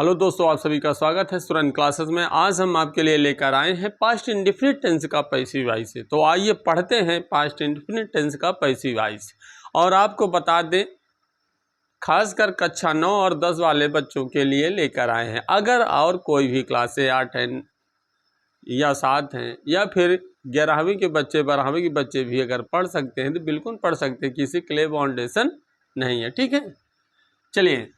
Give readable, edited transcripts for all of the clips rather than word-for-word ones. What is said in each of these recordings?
Hello दोस्तों, आप सभी का स्वागत है स्टूडेंट क्लासेस में। आज हम आपके लिए लेकर आए हैं पास्ट इंडेफिनिट टेंस का पैसिव वॉइस से। तो आइए पढ़ते हैं पास्ट इंडेफिनिट टेंस का पैसिव वॉइस। और आपको बता दें, खासकर कक्षा 9 और 10 वाले बच्चों के लिए लेकर आए हैं। अगर और कोई भी क्लासे 8 हैं या 7 हैं या फिर 11वीं के बच्चे 12वीं के बच्चे भी अगर पढ़ सकते हैं तो बिल्कुल पढ़ सकते हैं, किसी के लिए बाउंडेशन नहीं है। ठीक है, चलिए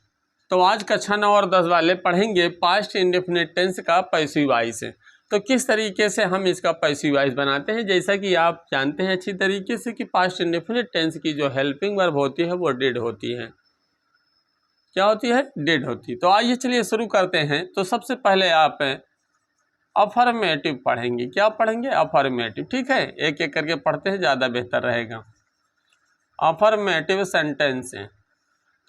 तो आज कक्षा 9 और 10 वाले पढ़ेंगे पास्ट इंडेफिनिट टेंस का पैसिव वॉइस। तो किस तरीके से हम इसका पैसिव वॉइस बनाते हैं। जैसा कि आप जानते हैं अच्छी तरीके से कि पास्ट इंडेफिनिट टेंस की जो हेल्पिंग वर्ब होती है वो डिड होती है। क्या होती है? डिड होती है। तो आइए चलिए शुरू करते हैं। तो सबसे पहले आप अफर्मेटिव पढ़ेंगे। क्या पढ़ेंगे? अफर्मेटिव। ठीक है, एक एक करके पढ़ते हैं, ज़्यादा बेहतर रहेगा। अफर्मेटिव सेंटेंस है।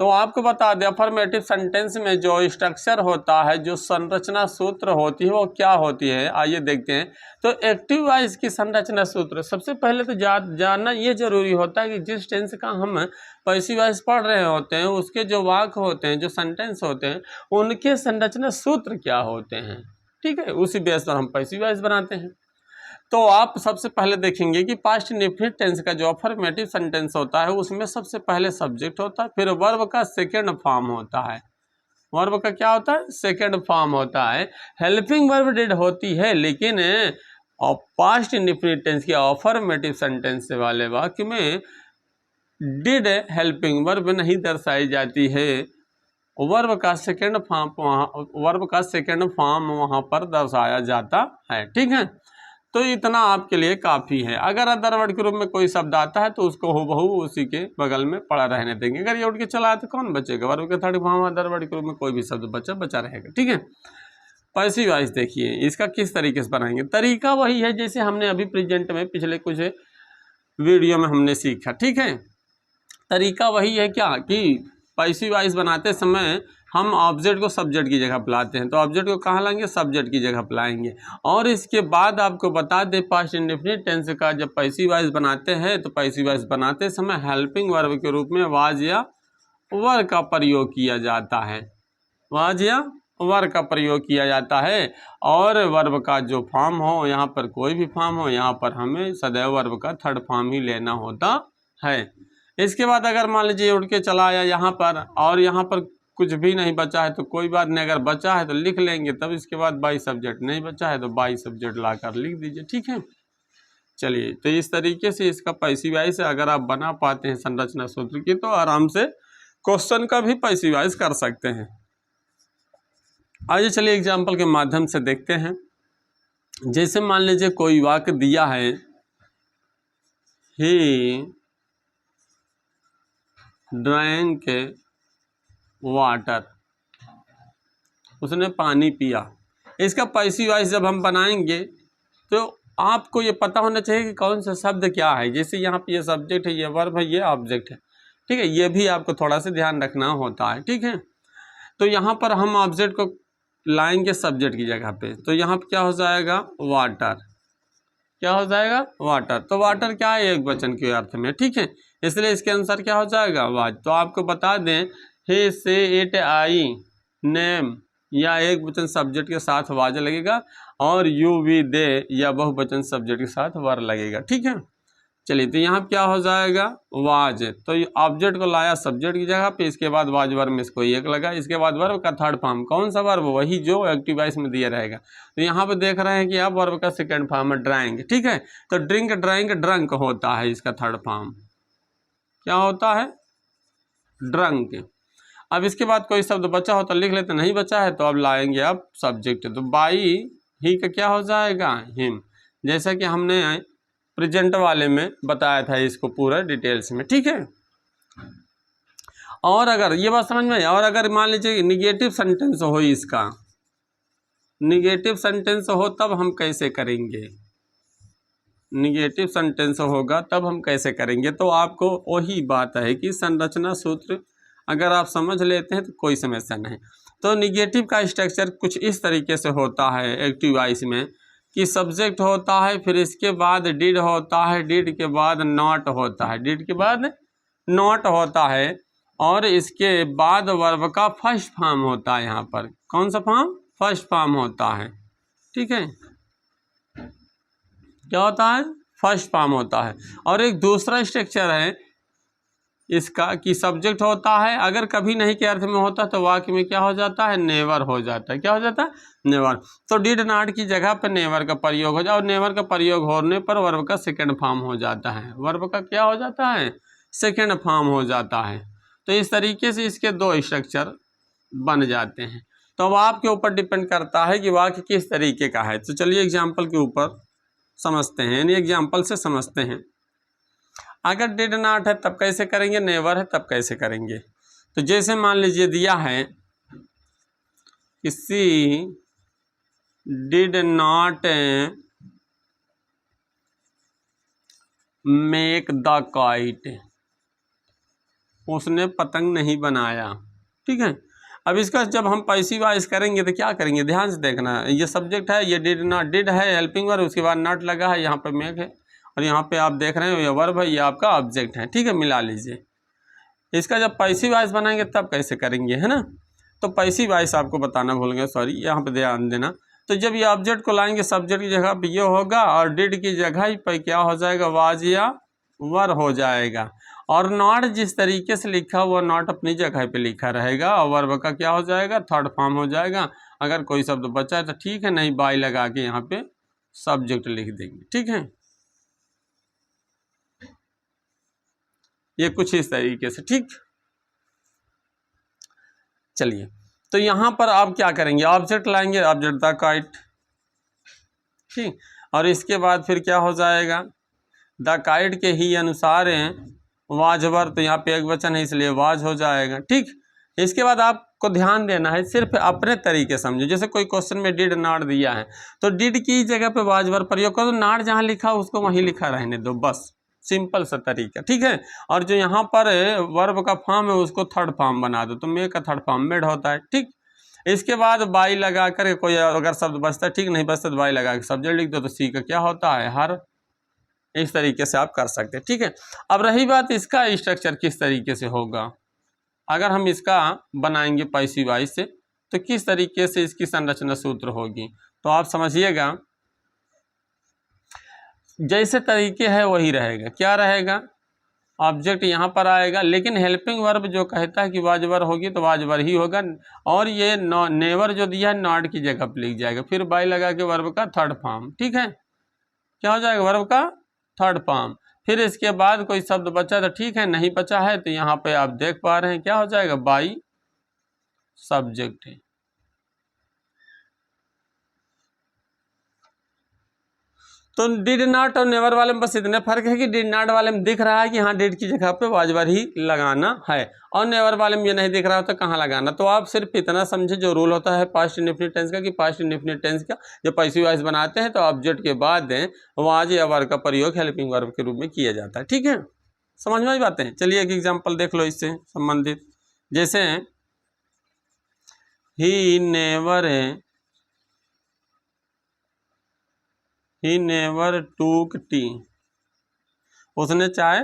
तो आपको बता दें, अफर्मेटिव सेंटेंस में जो स्ट्रक्चर होता है, जो संरचना सूत्र होती है वो क्या होती है, आइए देखते हैं। तो एक्टिव वॉइस की संरचना सूत्र सबसे पहले तो जानना ये जरूरी होता है कि जिस टेंस का हम पैसिव वॉइस पढ़ रहे होते हैं उसके जो वाक्य होते हैं, जो सेंटेंस होते हैं, उनके संरचना सूत्र क्या होते हैं। ठीक है, उसी बेस पर हम पैसिव वॉइस बनाते हैं। तो आप सबसे पहले देखेंगे कि पास्ट इंडेफिनिट टेंस का जो अफर्मेटिव सेंटेंस होता है उसमें सबसे पहले सब्जेक्ट होता है, फिर वर्ब का सेकेंड फॉर्म होता है। वर्ब का क्या होता है? सेकेंड फॉर्म होता है। हेल्पिंग वर्ब डिड होती है, लेकिन पास्ट इंडेफिनिट टेंस के अफर्मेटिव सेंटेंस वाले वाक्य में डिड हेल्पिंग वर्ब नहीं दर्शाई जाती है। वर्ब का सेकेंड फॉर्म वहाँ पर दर्शाया जाता है। ठीक है, तो इतना आपके लिए काफ़ी है। अगर अदर वर्ड के रूप में कोई शब्द आता है तो उसको हूबहू उसी के बगल में पड़ा रहने देंगे। अगर ये उठ के चला है तो कौन बचेगा? वर्ब के थर्ड फॉर्म अदर वर्ड के रूप में कोई भी शब्द बचा रहेगा। ठीक है, पैसिव वॉइस देखिए इसका किस तरीके से बनाएंगे। तरीका वही है जैसे हमने अभी प्रेजेंट में पिछले कुछ वीडियो में हमने सीखा। ठीक है, तरीका वही है क्या कि पैसिव वॉइस बनाते समय हम ऑब्जेक्ट को सब्जेक्ट की जगह बुलाते हैं। तो ऑब्जेक्ट को कहाँ लाएंगे? सब्जेक्ट की जगह बुलाएंगे। और इसके बाद आपको बता दें, पास्ट इंडेफिनिट टेंस का जब पैसिव वॉइस बनाते हैं तो पैसिव वॉइस बनाते समय हेल्पिंग वर्ब के रूप में वाज या वर का प्रयोग किया जाता है। वाज या वर का प्रयोग किया जाता है। और वर्ब का जो फॉर्म हो, यहाँ पर कोई भी फॉर्म हो, यहाँ पर हमें सदैव वर्ब का थर्ड फॉर्म ही लेना होता है। इसके बाद अगर मान लीजिए उठ के चला आया यहाँ पर और यहाँ पर कुछ भी नहीं बचा है तो कोई बात नहीं, अगर बचा है तो लिख लेंगे। तब इसके बाद बाई सब्जेक्ट, नहीं बचा है तो बाई सब्जेक्ट लाकर लिख दीजिए। ठीक है, चलिए तो इस तरीके से इसका पैसिव वॉइस अगर आप बना पाते हैं संरचना सूत्र की तो आराम से क्वेश्चन का भी पैसिव वॉइस कर सकते हैं। आइए चलिए एग्जाम्पल के माध्यम से देखते हैं। जैसे मान लीजिए कोई वाक्य दिया है, ही ड्रैंक वाटर, उसने पानी पिया। इसका पैसिव वॉइस जब हम बनाएंगे तो आपको ये पता होना चाहिए कि कौन सा शब्द क्या है। जैसे यहाँ पे ये सब्जेक्ट है, ये वर्ब है, ये ऑब्जेक्ट है। ठीक है, ये भी आपको थोड़ा सा ध्यान रखना होता है। ठीक है, तो यहाँ पर हम ऑब्जेक्ट को लाएंगे सब्जेक्ट की जगह पे। तो यहाँ पे क्या हो जाएगा? वाटर। क्या हो जाएगा? वाटर। तो वाटर क्या है? एक वचन के अर्थ में। ठीक है, इसलिए इसके आंसर क्या हो जाएगा? वाज। तो आपको बता दें, हे से इट आई नेम या एक वचन सब्जेक्ट के साथ वाज लगेगा और यू वी दे या बहुवचन सब्जेक्ट के साथ वर लगेगा। ठीक है, चलिए तो यहाँ क्या हो जाएगा? वाज। तो ऑब्जेक्ट को लाया सब्जेक्ट की जगह पे, इसके बाद वाज वर्ब में इसको एक लगा, इसके बाद वर्ब का थर्ड फॉर्म। कौन सा वर्ब? वही जो एक्टिव वॉइस में दिया रहेगा। तो यहाँ पे देख रहे हैं कि अब वर्ब का सेकेंड फॉर्म है ड्राइंग। ठीक है, तो ड्रिंक ड्राइंग ड्रंक होता है, इसका थर्ड फॉर्म क्या होता है? ड्रंक। अब इसके बाद कोई शब्द बचा हो तो लिख लेते, नहीं बचा है तो अब लाएंगे अब सब्जेक्ट। तो बाई ही का क्या हो जाएगा? हिम। जैसा कि हमने प्रेजेंट वाले में बताया था इसको पूरा डिटेल्स में। ठीक है, और अगर ये बात समझ में आई, और अगर मान लीजिए निगेटिव सेंटेंस हो, इसका निगेटिव सेंटेंस हो तब हम कैसे करेंगे? निगेटिव सेंटेंस होगा तब हम कैसे करेंगे? तो आपको वही बात है कि संरचना सूत्र अगर आप समझ लेते हैं तो कोई समस्या नहीं। तो निगेटिव का स्ट्रक्चर कुछ इस तरीके से होता है एक्टिव वॉइस में कि सब्जेक्ट होता है, फिर इसके बाद डिड होता है, डिड के बाद नॉट होता है, डिड के बाद नॉट होता है, और इसके बाद वर्ब का फर्स्ट फॉर्म होता है। यहाँ पर कौन सा फॉर्म? फर्स्ट फॉर्म होता है। ठीक है, क्या होता है? फर्स्ट फॉर्म होता है। और एक दूसरा स्ट्रक्चर है इसका कि सब्जेक्ट होता है, अगर कभी नहीं के अर्थ में होता तो वाक्य में क्या हो जाता है? नेवर हो जाता है। क्या हो जाता है? नेवर। तो डिड नॉट की जगह पर नेवर का प्रयोग हो जाए, और नेवर का प्रयोग होने पर वर्ब का सेकंड फॉर्म हो जाता है। वर्ब का क्या हो जाता है? सेकंड फॉर्म हो जाता है। तो इस तरीके से इसके दो स्ट्रक्चर बन जाते हैं। तो अब आपके ऊपर डिपेंड करता है कि वाक्य किस तरीके का है। तो चलिए एग्जाम्पल के ऊपर समझते हैं, यानी एग्जाम्पल से समझते हैं। अगर डिड नॉट है तब कैसे करेंगे, नेवर है तब कैसे करेंगे। तो जैसे मान लीजिए दिया है कि she did not make the kite, उसने पतंग नहीं बनाया। ठीक है, अब इसका जब हम पैसिव वॉइस करेंगे तो क्या करेंगे, ध्यान से देखना। ये सब्जेक्ट है, ये डिड नॉट, डिड है हेल्पिंग वर्ब, उसके बाद नॉट लगा है, यहाँ पे मेक है, और यहाँ पे आप देख रहे हो ये वर्ब है, ये आपका ऑब्जेक्ट है। ठीक है, मिला लीजिए। इसका जब पैसिव वॉइस बनाएंगे तब कैसे करेंगे, है ना। तो पैसिव वॉइस आपको बताना भूल गया, सॉरी, यहाँ पे ध्यान देना। तो जब ये ऑब्जेक्ट को लाएंगे सब्जेक्ट की जगह पे ये होगा, और डिड की जगह पे क्या हो जाएगा, वाज या वर हो जाएगा। और नॉट जिस तरीके से लिखा हुआ नॉट अपनी जगह पे लिखा रहेगा, और वर्ब का क्या हो जाएगा, थर्ड फॉर्म हो जाएगा। अगर कोई शब्द बचा है तो ठीक है, नहीं बाई लगा के यहाँ पे सब्जेक्ट लिख देंगे। ठीक है, ये कुछ इस तरीके से। ठीक, चलिए, तो यहाँ पर आप क्या करेंगे, ऑब्जेक्ट लाएंगे, ऑब्जेक्ट द काइट। ठीक, और इसके बाद फिर क्या हो जाएगा, द काइट के ही अनुसार वाजवर, तो यहाँ पे एक वचन है इसलिए वाज हो जाएगा। ठीक, इसके बाद आपको ध्यान देना है, सिर्फ अपने तरीके समझो। जैसे कोई क्वेश्चन में डिड नॉट दिया है तो डिड की जगह पे वाजवर प्रयोग करो, नॉट जहाँ लिखा उसको वहीं लिखा रहने दो, बस सिंपल सा तरीका। ठीक है, और जो यहाँ पर वर्ब का फॉर्म है उसको थर्ड फॉर्म बना दो, तो मे का थर्ड फॉर्म मेड होता है। ठीक, इसके बाद बाई लगा कर कोई अगर शब्द बचता है, ठीक नहीं बचता तो बाई लगा के सब्जेक्ट लिख दो, तो सी का क्या होता है, हर। इस तरीके से आप कर सकते हैं। ठीक है, अब रही बात इसका स्ट्रक्चर किस तरीके से होगा। अगर हम इसका बनाएंगे पैसिव वॉइस से तो किस तरीके से इसकी संरचना सूत्र होगी, तो आप समझिएगा। जैसे तरीके है वही रहेगा। क्या रहेगा, ऑब्जेक्ट यहाँ पर आएगा, लेकिन हेल्पिंग वर्ब जो कहता है कि वाजवर होगी तो वाजवर ही होगा, और ये नेवर जो दिया है नॉट की जगह पर लिख जाएगा, फिर बाई लगा के वर्ब का थर्ड फॉर्म। ठीक है, क्या हो जाएगा, वर्ब का थर्ड फॉर्म। फिर इसके बाद कोई शब्द बचा तो ठीक है, नहीं बचा है तो यहाँ पे आप देख पा रहे हैं क्या हो जाएगा, बाई सब्जेक्ट है। तो डिड नॉट और नेवर वाले में बस इतने फर्क है कि डिड नॉट वाले में दिख रहा है कि हाँ डिड की जगह पे वाजवर ही लगाना है, और नेवर वाले में ये नहीं दिख रहा होता कहाँ लगाना। तो आप सिर्फ इतना समझे जो रूल होता है पास्ट इंडेफिनिट टेंस का, कि पास्ट इंडेफिनिट टेंस का जब पैसिव वॉइस बनाते हैं तो ऑब्जेक्ट के बाद वाज या वर का प्रयोग हेल्पिंग वर्ब के रूप में किया जाता है। ठीक है, समझ में आई बातें। चलिए एक एग्जाम्पल देख लो इससे संबंधित। जैसे ही नेवर टूक टी, उसने चाय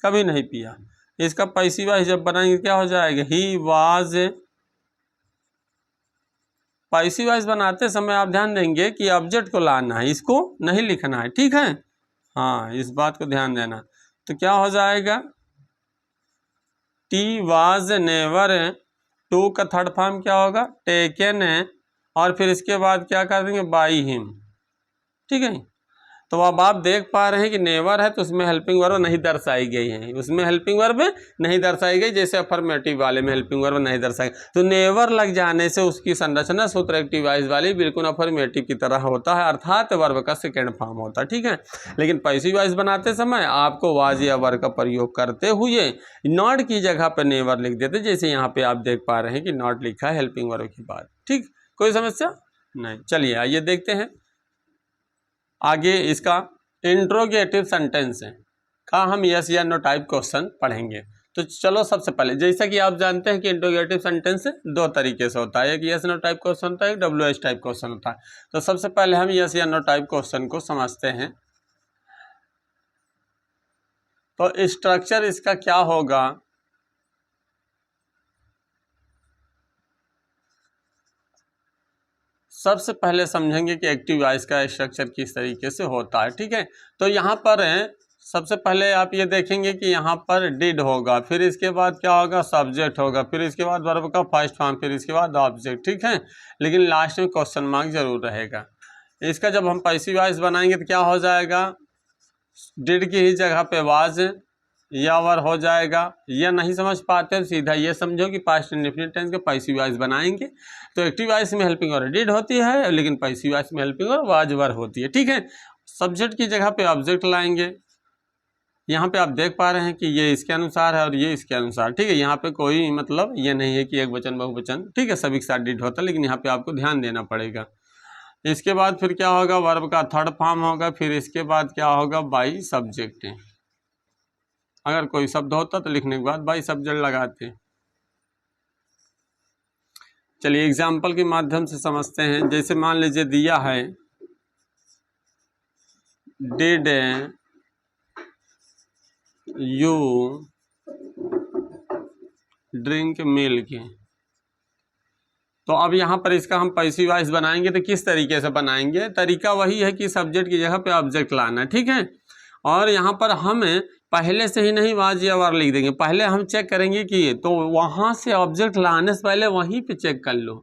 कभी नहीं पिया। इसका पैसिव वॉइस जब बनाएंगे क्या हो जाएगा, ही वाज। पैसिव वॉइस बनाते समय आप ध्यान देंगे कि ऑब्जेक्ट को लाना है, इसको नहीं लिखना है। ठीक है, हाँ इस बात को ध्यान देना। तो क्या हो जाएगा, टी वाज नेवर, टू का थर्ड फॉर्म क्या होगा, टेकन है, और फिर इसके बाद क्या कर देंगे, बाई हिम। ठीक है, तो अब आप देख पा रहे हैं कि नेवर है तो उसमें हेल्पिंग वर्ब नहीं दर्शाई गई है, उसमें हेल्पिंग वर्ब नहीं दर्शाई गई, जैसे अफर्मेटिव वाले में हेल्पिंग वर्ब नहीं दर्शाई। तो नेवर लग जाने से उसकी संरचना सूत्र एक्टिव वॉइस वाली बिल्कुल अफर्मेटिव की तरह होता है, अर्थात वर्ब का सेकेंड फॉर्म होता है। ठीक है, लेकिन पैसिव वॉइस बनाते समय आपको वाज या वर्ब का प्रयोग करते हुए नॉट की जगह पर नेवर लिख देते, जैसे यहाँ पे आप देख पा रहे हैं कि नॉट लिखा है हेल्पिंग वर्ब के बाद। ठीक, कोई समस्या नहीं। चलिए आइए देखते हैं आगे। इसका इंट्रोगेटिव सेंटेंस है का हम यस या नो टाइप क्वेश्चन पढ़ेंगे। तो चलो सबसे पहले, जैसा कि आप जानते हैं कि इंट्रोगेटिव सेंटेंस दो तरीके से होता है, एक यस नो टाइप क्वेश्चन होता है, एक WH टाइप क्वेश्चन होता है। तो सबसे पहले हम यस या नो टाइप क्वेश्चन को समझते हैं। तो स्ट्रक्चर इसका क्या होगा, सबसे पहले समझेंगे कि एक्टिव वॉइस का स्ट्रक्चर किस तरीके से होता है। ठीक है, तो यहाँ पर सबसे पहले आप ये देखेंगे कि यहाँ पर डिड होगा, फिर इसके बाद क्या होगा, सब्जेक्ट होगा, फिर इसके बाद वर्ब का फर्स्ट फॉर्म, फिर इसके बाद ऑब्जेक्ट। ठीक है, लेकिन लास्ट में क्वेश्चन मार्क जरूर रहेगा। इसका जब हम पैसिव वॉइस बनाएंगे तो क्या हो जाएगा, डिड की ही जगह पे वाज या वर हो जाएगा। या नहीं समझ पाते तो सीधा ये समझो कि पास्ट इंडेफिनिट टेंस के पैसिव वॉइस बनाएंगे तो एक्टिव वॉइस में हेल्पिंग और डिड होती है, लेकिन पैसिव वॉइस में हेल्पिंग और वाज वर होती है। ठीक है, सब्जेक्ट की जगह पे ऑब्जेक्ट लाएंगे। यहाँ पे आप देख पा रहे हैं कि ये इसके अनुसार है और ये इसके अनुसार। ठीक है, यहाँ पे कोई मतलब ये नहीं है कि एक वचन बहुवचन, ठीक है, सभी के साथ डिड होता है, लेकिन यहाँ पे आपको ध्यान देना पड़ेगा। इसके बाद फिर क्या होगा, वर्ब का थर्ड फॉर्म होगा, फिर इसके बाद क्या होगा, बाई सब्जेक्ट। अगर कोई शब्द होता तो लिखने के बाद बाई सब्जेक्ट लगाते। चलिए एग्जाम्पल के माध्यम से समझते हैं। जैसे मान लीजिए दिया है डिड यू ड्रिंक मिल्क, तो अब यहाँ पर इसका हम पैसिव वॉइस बनाएंगे तो किस तरीके से बनाएंगे, तरीका वही है कि सब्जेक्ट की जगह पे ऑब्जेक्ट लाना है। ठीक है, और यहाँ पर हमें पहले से ही नहीं वाज या वार लिख देंगे, पहले हम चेक करेंगे कि तो वहाँ से ऑब्जेक्ट लाने से पहले वहीं पे चेक कर लो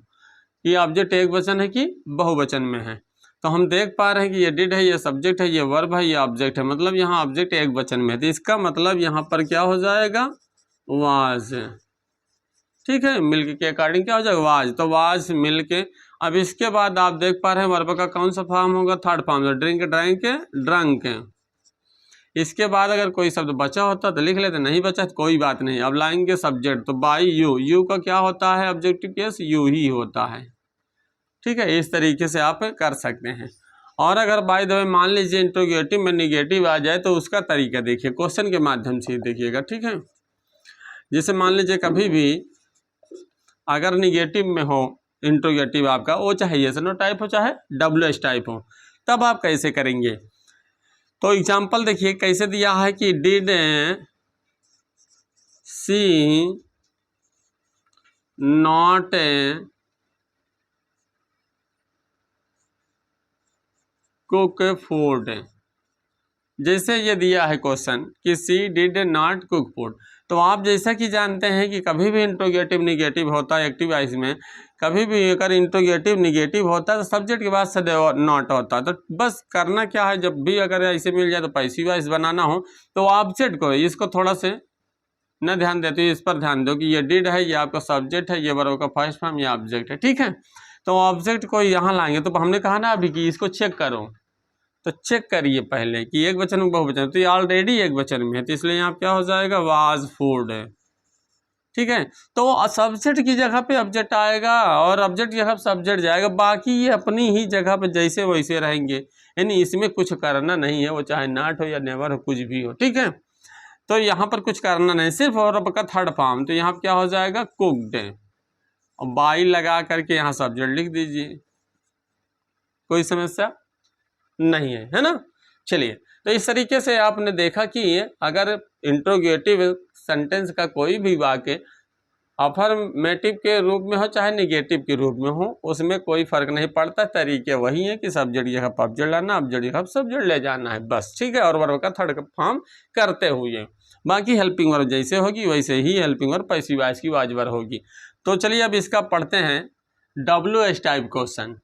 कि ऑब्जेक्ट एक वचन है कि बहुवचन में है। तो हम देख पा रहे हैं कि ये डिड है, ये सब्जेक्ट है, ये वर्ब है, ये ऑब्जेक्ट है, मतलब यहाँ ऑब्जेक्ट एक वचन में है, तो इसका मतलब यहाँ पर क्या हो जाएगा, वाज। ठीक है, मिल्क के अकॉर्डिंग क्या हो जाएगा, वाज, तो वाज मिल्क। अब इसके बाद आप देख पा रहे हैं वर्ब का कौन सा फॉर्म होगा, third form, drink drank drunk. इसके बाद अगर कोई शब्द बचा होता तो लिख लेते, नहीं बचा तो कोई बात नहीं। अब लाएंगे सब्जेक्ट, तो बाई यू, यू का क्या होता है, ऑब्जेक्टिव केस यू ही होता है। ठीक है, इस तरीके से आप कर सकते हैं। और अगर बाय द वे मान लीजिए इंट्रोगेटिव में निगेटिव आ जाए तो उसका तरीका देखिए, क्वेश्चन के माध्यम से देखिएगा। ठीक है, जैसे मान लीजिए कभी भी अगर निगेटिव में हो इंट्रोगेटिव आपका, वो चाहे येस नो टाइप हो चाहे WH टाइप हो, तब आप कैसे करेंगे। तो एग्जाम्पल देखिए कैसे दिया है कि did she not cook food. जैसे ये दिया है क्वेश्चन कि she did not cook food, तो आप जैसा कि जानते हैं कि कभी भी इंट्रोगेटिव निगेटिव होता है एक्टिव वॉइस में, कभी भी अगर इंट्रोगेटिव निगेटिव होता है तो सब्जेक्ट के बाद से नॉट होता है। तो बस करना क्या है, जब भी अगर ऐसे मिल जाए तो पैसिव वॉइस बनाना हो तो ऑब्जेक्ट को, इसको थोड़ा से न ध्यान देते हो, इस पर ध्यान दो कि ये डिड है, ये आपका सब्जेक्ट है, ये वर्ब का फर्स्ट फॉर्म, ये ऑब्जेक्ट है। ठीक है, तो ऑब्जेक्ट को यहाँ लाएंगे, तो हमने कहा ना अभी कि इसको चेक करो, तो चेक करिए पहले कि एक वचन में बहुवचन, तो ये ऑलरेडी एक वचन में है, तो इसलिए यहाँ क्या हो जाएगा, वाज फूड है। ठीक है, तो सब्जेक्ट की जगह पे ऑब्जेक्ट आएगा और ऑब्जेक्ट की जगह सब्जेक्ट जाएगा, बाकी ये अपनी ही जगह पे जैसे वैसे रहेंगे, यानी इसमें कुछ करना नहीं है, वो चाहे नॉट हो या नेवर हो, कुछ भी हो। ठीक है, तो यहाँ पर कुछ करना नहीं, सिर्फ वर्ब का थर्ड फॉर्म, तो यहाँ क्या हो जाएगा, कुक्ड, और बाई लगा करके यहाँ सब्जेक्ट लिख दीजिए, कोई समस्या नहीं है, है ना। चलिए, तो इस तरीके से आपने देखा कि अगर इंट्रोगेटिव सेंटेंस का कोई भी वाक्य अफर्मेटिव के रूप में हो चाहे निगेटिव के रूप में हो, उसमें कोई फर्क नहीं पड़ता, तरीके वही है कि सब्जेक्ट जगह ऑब्जेक्ट लाना, ऑब्जेक्ट जगह सब्जेक्ट ले जाना है, बस। ठीक है, और वर्ब का थर्ड फॉर्म करते हुए, बाकी हेल्पिंग वर्ब जैसे होगी वैसे ही हेल्पिंग वर्ब पैसिव वॉइस की वाज वर्ब होगी। तो चलिए अब इसका पढ़ते हैं WH टाइप क्वेश्चन।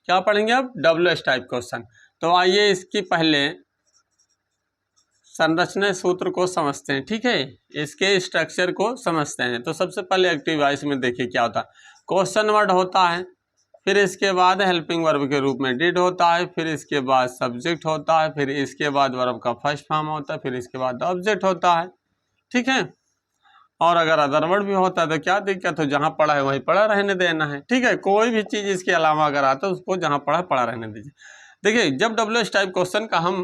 क्या पढ़ेंगे अब, WH टाइप क्वेश्चन। तो आइए इसकी पहले संरचना सूत्र को समझते हैं। ठीक है, इसके स्ट्रक्चर को समझते हैं। तो सबसे पहले एक्टिव वॉइस में देखिए क्या होता है, क्वेश्चन वर्ड होता है, फिर इसके बाद हेल्पिंग वर्ब के रूप में डिड होता है, फिर इसके बाद सब्जेक्ट होता है, फिर इसके बाद वर्ब का फर्स्ट फॉर्म होता है, फिर इसके बाद ऑब्जेक्ट होता है। ठीक है, और अगर अदर वर्ड भी होता है तो क्या दिक्कत हो, जहाँ पढ़ा है वहीं पढ़ा रहने देना है। ठीक है, कोई भी चीज़ इसके अलावा अगर आता है उसको जहाँ पढ़ा पढ़ा रहने दीजिए। देखिए, जब WH टाइप क्वेश्चन का हम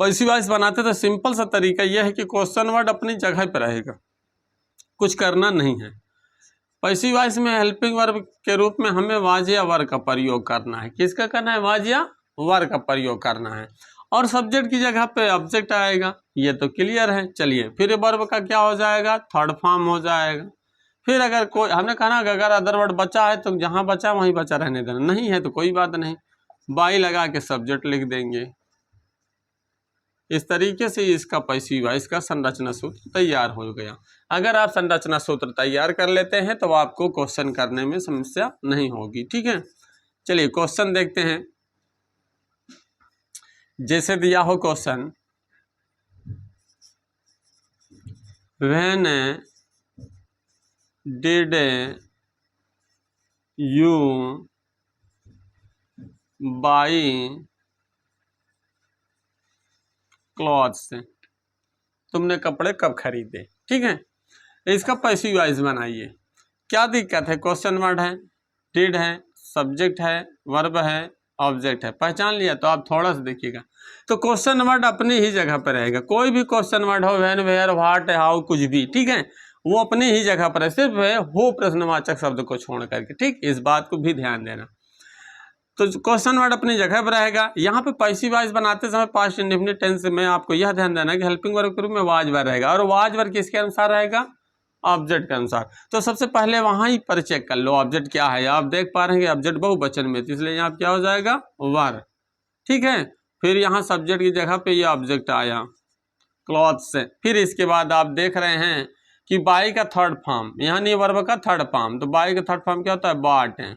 पैसिव वॉइस बनाते तो सिंपल सा तरीका यह है कि क्वेश्चन वर्ड अपनी जगह पर रहेगा, कुछ करना नहीं है। पैसिव वॉइस में हेल्पिंग वर्ब के रूप में हमें वाज या वर का प्रयोग करना है। किसका करना है, वाज या वर का प्रयोग करना है, और सब्जेक्ट की जगह पे ऑब्जेक्ट आएगा, ये तो क्लियर है। चलिए, फिर वर्ब का क्या हो जाएगा, थर्ड फॉर्म हो जाएगा। फिर अगर कोई, हमने कहा ना कि अगर अदर वर्ड बचा है तो जहाँ बचा वहीं बचा रहने देना, नहीं है तो कोई बात नहीं, बाई लगा के सब्जेक्ट लिख देंगे। इस तरीके से इसका पैसिव वॉइस का संरचना सूत्र तैयार हो गया। अगर आप संरचना सूत्र तैयार कर लेते हैं तो आपको क्वेश्चन करने में समस्या नहीं होगी। ठीक है, चलिए क्वेश्चन देखते हैं। जैसे दिया हो question, when did you by clothes, तुमने कपड़े कब खरीदे। ठीक है, इसका पैसिव वॉइस बनाइए। क्या दिक्कत है, क्वेश्चन वर्ड है, डिड है, सब्जेक्ट है, वर्ब है, ऑब्जेक्ट है, पहचान लिया। तो आप थोड़ा सा देखिएगा, तो क्वेश्चन वर्ड अपनी ही जगह पर रहेगा। कोई भी क्वेश्चन वर्ड हो, व्हेन, वेयर, व्हाट, हाउ, कुछ भी, ठीक है, वो अपनी ही जगह पर है, सिर्फ हो प्रश्नवाचक शब्द को छोड़ करके। ठीक, इस बात को भी ध्यान देना। तो क्वेश्चन वर्ड अपनी जगह पर रहेगा। यहाँ पे पैसिव वॉइस बनाते समय पास्ट इंडेफिनिट टेंस में आपको यह ध्यान देना कि हेल्पिंग वर्ब के रूप में वाज वर्ब रहेगा, और वाज वर्ब किसके अनुसार रहेगा, ऑब्जेक्ट के अनुसार। तो सबसे पहले वहां ही पर चेक कर लो ऑब्जेक्ट क्या है। आप देख पा रहे हैं कि ऑब्जेक्ट बहुवचन में, तो इसलिए यहाँ क्या हो जाएगा, वर। ठीक है, फिर यहाँ सब्जेक्ट की जगह पे ये ऑब्जेक्ट आया क्लॉथ से। फिर इसके बाद आप देख रहे हैं कि बाई का थर्ड फॉर्म, यानी वर्ब का थर्ड फॉर्म, तो बाई का थर्ड फॉर्म क्या होता है, बाट है।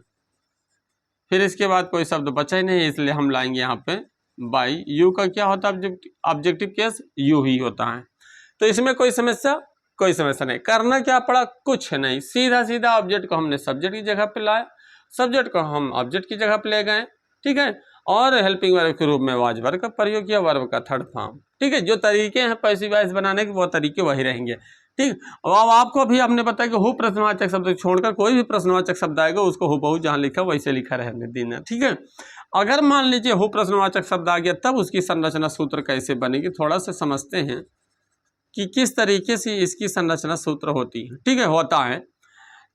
फिर इसके बाद कोई शब्द बचा ही नहीं, इसलिए हम लाएंगे यहाँ पे बाई। यू का क्या होता है, ऑब्जेक्टिव केस यू ही होता है। तो इसमें कोई समस्या नहीं। करना क्या पड़ा, कुछ नहीं, सीधा सीधा ऑब्जेक्ट को हमने सब्जेक्ट की जगह पे लाया, सब्जेक्ट को हम ऑब्जेक्ट की जगह पे ले गए। ठीक है, और हेल्पिंग वर्ब के रूप में वाज वर्ब का प्रयोग किया, वर्ब का थर्ड फॉर्म। ठीक है, जो तरीके हैं पैसिव वॉइस बनाने के वो तरीके वही रहेंगे। ठीक, अब आपको अभी हमने बताया कि हु प्रश्नवाचक शब्द छोड़कर कोई भी प्रश्नवाचक शब्द आएगा उसको हुबहू जहाँ लिखा वैसे लिखा रहने देना। ठीक है, अगर मान लीजिए हु प्रश्नवाचक शब्द आ गया, तब उसकी संरचना सूत्र कैसे बनेगी, थोड़ा सा समझते हैं कि किस तरीके से इसकी संरचना सूत्र होती है। ठीक है, होता है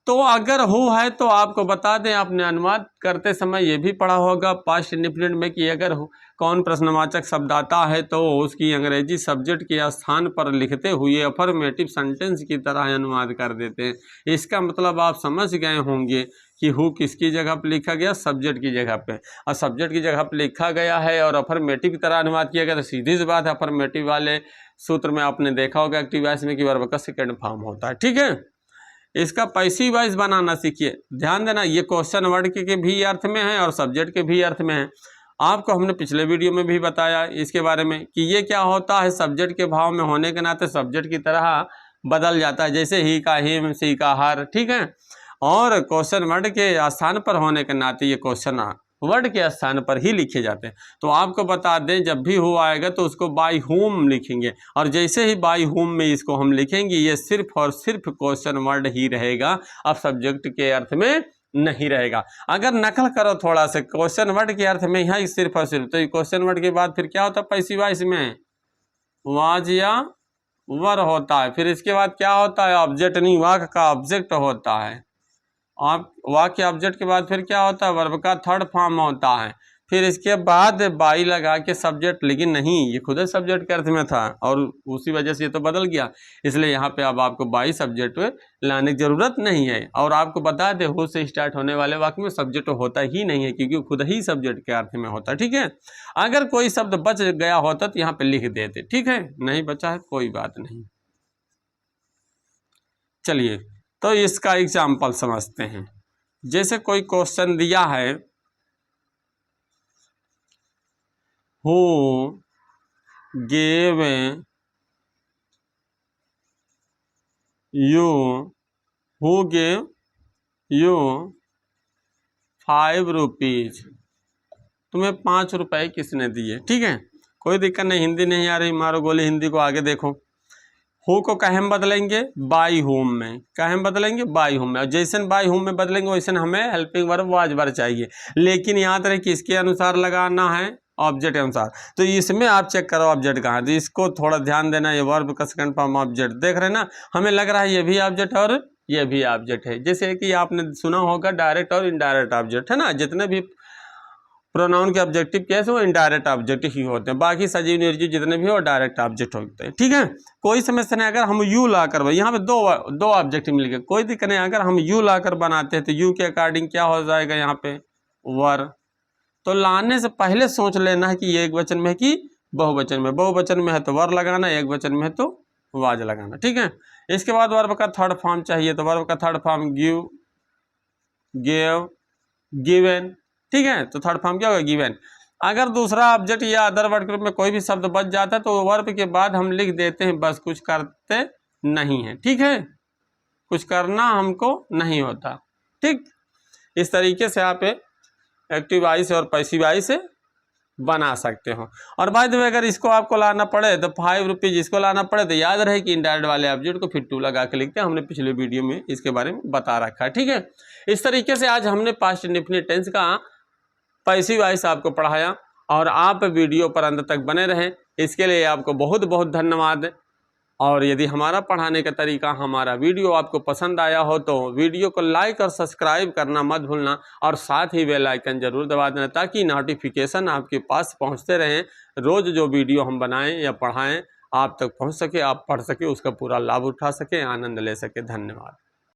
तो अगर हु है तो आपको बता दें, आपने अनुवाद करते समय ये भी पढ़ा होगा पास्ट इंडेफिनिट में कि अगर कौन प्रश्नवाचक शब्द आता है तो उसकी अंग्रेजी सब्जेक्ट के स्थान पर लिखते हुए अफर्मेटिव सेंटेंस की तरह अनुवाद कर देते हैं। इसका मतलब आप समझ गए होंगे कि हु किसकी जगह पर लिखा गया, सब्जेक्ट की जगह पे, और सब्जेक्ट की जगह पर लिखा गया है और अफर्मेटिव की तरह अनुवाद किया गया, तो सीधी सी बात है अफर्मेटिव वाले सूत्र में आपने देखा होगा एक्टिव वॉइस में कि वर्ब का सेकेंड फॉर्म होता है। ठीक है, इसका पैसिव वॉइस बनाना सीखिए। ध्यान देना, ये क्वेश्चन वर्ड के भी अर्थ में है और सब्जेक्ट के भी अर्थ में है। आपको हमने पिछले वीडियो में भी बताया इसके बारे में कि ये क्या होता है, सब्जेक्ट के भाव में होने के नाते सब्जेक्ट की तरह बदल जाता है, जैसे ही का हिम, सी का हर। ठीक है, और क्वेश्चन वर्ड के स्थान पर होने के नाते ये क्वेश्चन वर्ड के स्थान पर ही लिखे जाते हैं। तो आपको बता दें, जब भी हु आएगा तो उसको बाई होम लिखेंगे, और जैसे ही बाई होम में इसको हम लिखेंगे ये सिर्फ और सिर्फ क्वेश्चन वर्ड ही रहेगा, अब सब्जेक्ट के अर्थ में नहीं रहेगा। अगर नकल करो थोड़ा सा क्वेश्चन वर्ड के अर्थ में यहाँ सिर्फ और सिर्फ, तो क्वेश्चन वर्ड के बाद फिर क्या होता है पैसिव वॉइस में, वाज या वर होता है। फिर इसके बाद क्या होता है, ऑब्जेक्ट नहीं, वाक का ऑब्जेक्ट होता है। आप वाक्य ऑब्जेक्ट के बाद फिर क्या होता है, वर्ब का थर्ड फॉर्म होता है। फिर इसके बाद बाई लगा के सब्जेक्ट, लेकिन नहीं, ये खुद सब्जेक्ट के अर्थ में था और उसी वजह से ये तो बदल गया, इसलिए यहाँ पे अब आपको बाई सब्जेक्ट लाने की जरूरत नहीं है। और आपको बता दे, हु से स्टार्ट होने वाले वाक्य में सब्जेक्ट होता ही नहीं है, क्योंकि खुद ही सब्जेक्ट के अर्थ में होता है। ठीक है, अगर कोई शब्द बच गया होता तो यहाँ पे लिख देते। ठीक है, नहीं बचा है कोई बात नहीं। चलिए, तो इसका एग्जाम्पल समझते हैं। जैसे कोई क्वेश्चन दिया है, हु गेव यू 5 रुपीज, तुम्हें 5 रुपए किसने दिए। ठीक है, कोई दिक्कत नहीं, हिंदी नहीं आ रही मारो गोली, हिंदी को आगे देखो। हु को कहे में बदलेंगे, बाई होम में, कहे में बदलेंगे बाई होम में, और जैसे बाई होम में बदलेंगे वैसे हमें हेल्पिंग वर्ब वाज वर्ब चाहिए, लेकिन याद रहे किसके अनुसार लगाना है, ऑब्जेक्ट के अनुसार। तो इसमें आप चेक करो ऑब्जेक्ट कहाँ है, तो इसको थोड़ा ध्यान देना। ये वर्ब का सेकंड फॉर्म ऑब्जेक्ट देख रहे हैं ना, हमें लग रहा है ये भी ऑब्जेक्ट और ये भी ऑब्जेक्ट है। जैसे कि आपने सुना होगा डायरेक्ट और इनडायरेक्ट ऑब्जेक्ट है ना, जितने भी प्रोनाउन के ऑब्जेक्टिव केस वो इनडायरेक्ट ऑब्जेक्टिव ही होते हैं, बाकी सजीव निर्जीव जितने भी हो डायरेक्ट ऑब्जेक्ट होते हैं। ठीक है, कोई समस्या नहीं। अगर हम यू लाकर, यहाँ पे दो ऑब्जेक्टिव मिल गए, कोई दिक्कत नहीं। अगर हम यू लाकर बनाते हैं तो यू के अकॉर्डिंग क्या हो जाएगा यहाँ पे वर। तो लाने से पहले सोच लेना है कि ये एक वचन में है कि बहुवचन में। बहुवचन में है तो वर लगाना, एक वचन में है तो वाज लगाना। ठीक है, इसके बाद वर्ब का थर्ड फॉर्म चाहिए, तो वर्ब का third form give, give, given. ठीक है, तो थर्ड फॉर्म क्या होगा गिवन। अगर दूसरा ऑब्जेक्ट या अदर वर्ड ग्रुप में कोई भी शब्द बच जाता है तो वर्ब के बाद हम लिख देते हैं बस, कुछ करते नहीं है। ठीक है, कुछ करना हमको नहीं होता। ठीक, इस तरीके से आप एक्टिव वॉइस और पैसिव वॉइस बना सकते हो। और बाय द वे अगर इसको आपको लाना पड़े तो 5 रुपीज़ इसको लाना पड़े तो याद रहे कि इनडायरेक्ट वाले ऑब्जेक्ट को फिर टू लगा के लिखते हैं। हमने पिछले वीडियो में इसके बारे में बता रखा है। ठीक है, इस तरीके से आज हमने पास्ट इंडेफिनिट टेंस का पैसिव वॉइस आपको पढ़ाया और आप वीडियो पर अंत तक बने रहें, इसके लिए आपको बहुत बहुत धन्यवाद। और यदि हमारा पढ़ाने का तरीका, हमारा वीडियो आपको पसंद आया हो तो वीडियो को लाइक और सब्सक्राइब करना मत भूलना, और साथ ही बेल आइकन जरूर दबा देना ताकि नोटिफिकेशन आपके पास पहुंचते रहें। रोज़ जो वीडियो हम बनाएं या पढ़ाएं आप तक पहुंच सके, आप पढ़ सके, उसका पूरा लाभ उठा सके, आनंद ले सके। धन्यवाद।